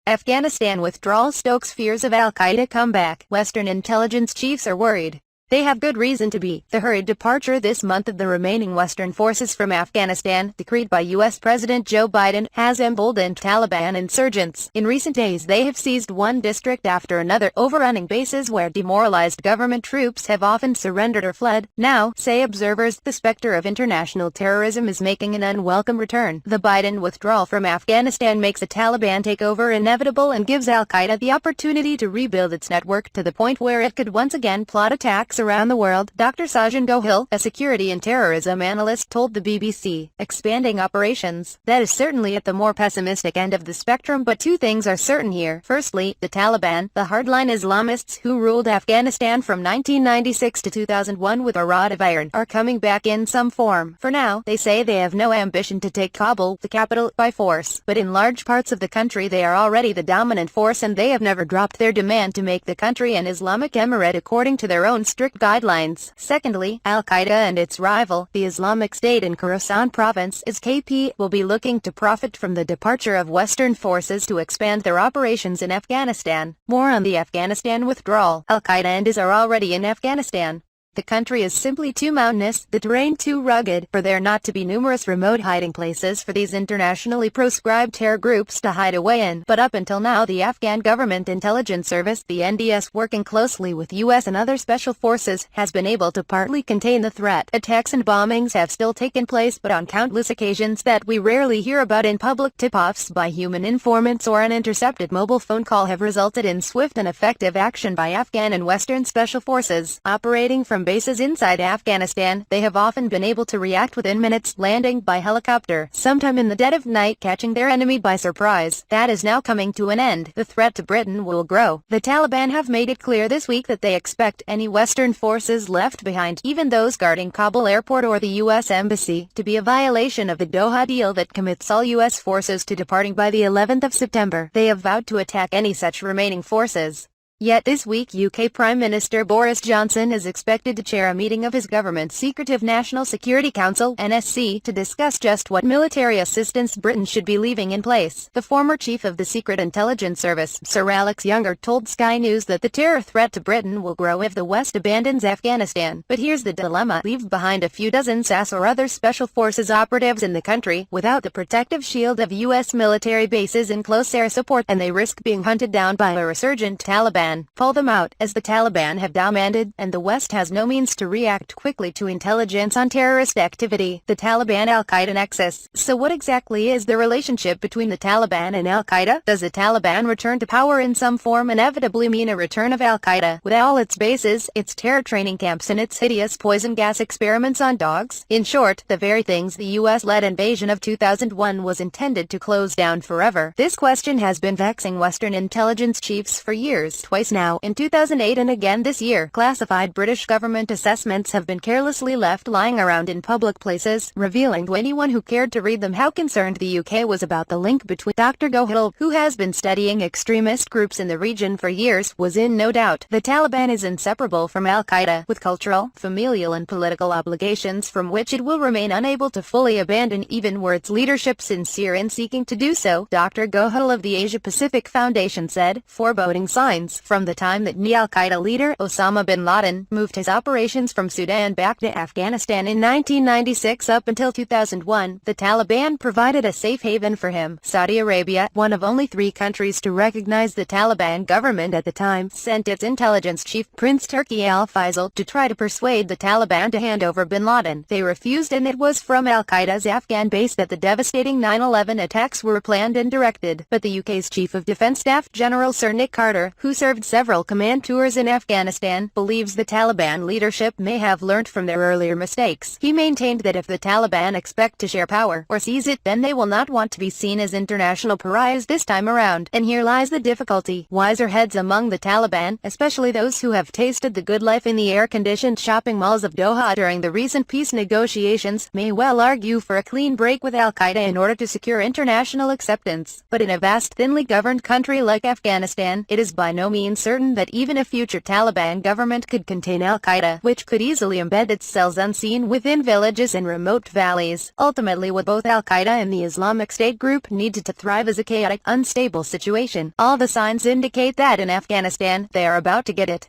Afghanistan withdrawal stokes fears of al-Qaeda comeback. Western intelligence chiefs are worried. They have good reason to be. The hurried departure this month of the remaining Western forces from Afghanistan, decreed by U.S. President Joe Biden, has emboldened Taliban insurgents. In recent days they have seized one district after another, overrunning bases where demoralized government troops have often surrendered or fled. Now, say observers, the spectre of international terrorism is making an unwelcome return. The Biden withdrawal from Afghanistan makes a Taliban takeover inevitable and gives al-Qaeda the opportunity to rebuild its network to the point where it could once again plot attacks around the world. Dr. Sajjan Gohel, a security and terrorism analyst, told the BBC, expanding operations. That is certainly at the more pessimistic end of the spectrum, but two things are certain here. Firstly, the Taliban, the hardline Islamists who ruled Afghanistan from 1996 to 2001 with a rod of iron, are coming back in some form. For now, they say they have no ambition to take Kabul, the capital, by force, but in large parts of the country they are already the dominant force and they have never dropped their demand to make the country an Islamic emirate according to their own strict guidelines. Secondly, al-Qaeda and its rival, the Islamic State in Khorasan province, (ISKP), will be looking to profit from the departure of Western forces to expand their operations in Afghanistan. More on the Afghanistan withdrawal. Al-Qaeda and IS are already in Afghanistan. The country is simply too mountainous, the terrain too rugged, for there not to be numerous remote hiding places for these internationally proscribed terror groups to hide away in. But up until now the Afghan Government Intelligence Service, the NDS, working closely with U.S. and other special forces, has been able to partly contain the threat. Attacks and bombings have still taken place, but on countless occasions that we rarely hear about in public, tip-offs by human informants or an intercepted mobile phone call have resulted in swift and effective action by Afghan and Western special forces. Operating from bases inside Afghanistan, they have often been able to react within minutes, landing by helicopter, sometime in the dead of night, catching their enemy by surprise. That is now coming to an end. The threat to Britain will grow. The Taliban have made it clear this week that they expect any Western forces left behind, even those guarding Kabul airport or the U.S. embassy, to be a violation of the Doha deal that commits all U.S. forces to departing by the 11th of September. They have vowed to attack any such remaining forces. Yet this week UK Prime Minister Boris Johnson is expected to chair a meeting of his government's secretive National Security Council (NSC) to discuss just what military assistance Britain should be leaving in place. The former chief of the Secret Intelligence Service, Sir Alex Younger, told Sky News that the terror threat to Britain will grow if the West abandons Afghanistan. But here's the dilemma: leave behind a few dozen SAS or other special forces operatives in the country, without the protective shield of US military bases and close air support, and they risk being hunted down by a resurgent Taliban. Pull them out, as the Taliban have demanded, and the West has no means to react quickly to intelligence on terrorist activity. The Taliban-al-Qaeda nexus. So what exactly is the relationship between the Taliban and al-Qaeda? Does the Taliban return to power in some form inevitably mean a return of al-Qaeda, with all its bases, its terror training camps and its hideous poison gas experiments on dogs? In short, the very things the US-led invasion of 2001 was intended to close down forever. This question has been vexing Western intelligence chiefs for years. Twice now, in 2008 and again this year, classified British government assessments have been carelessly left lying around in public places, revealing to anyone who cared to read them how concerned the UK was about the link between. Dr. Gohel, who has been studying extremist groups in the region for years, was in no doubt. The Taliban is inseparable from al-Qaeda, with cultural, familial and political obligations from which it will remain unable to fully abandon, even were its leadership sincere in seeking to do so. Dr. Gohel of the Asia-Pacific Foundation said, foreboding signs from the time that al-Qaeda leader Osama bin Laden moved his operations from Sudan back to Afghanistan in 1996 up until 2001, the Taliban provided a safe haven for him. Saudi Arabia, one of only 3 countries to recognize the Taliban government at the time, sent its intelligence chief, Prince Turki al-Faisal, to try to persuade the Taliban to hand over bin Laden. They refused, and it was from al-Qaeda's Afghan base that the devastating 9/11 attacks were planned and directed. But the UK's Chief of Defence Staff General Sir Nick Carter, who served several command tours in Afghanistan, believes the Taliban leadership may have learnt from their earlier mistakes. He maintained that if the Taliban expect to share power, or seize it, then they will not want to be seen as international pariahs this time around. And here lies the difficulty. Wiser heads among the Taliban, especially those who have tasted the good life in the air-conditioned shopping malls of Doha during the recent peace negotiations, may well argue for a clean break with al-Qaeda in order to secure international acceptance. But in a vast, thinly governed country like Afghanistan, it is by no means remain certain that even a future Taliban government could contain al-Qaeda, which could easily embed its cells unseen within villages and remote valleys. Ultimately, what both al-Qaeda and the Islamic State group needed to thrive is a chaotic, unstable situation. All the signs indicate that in Afghanistan, they are about to get it.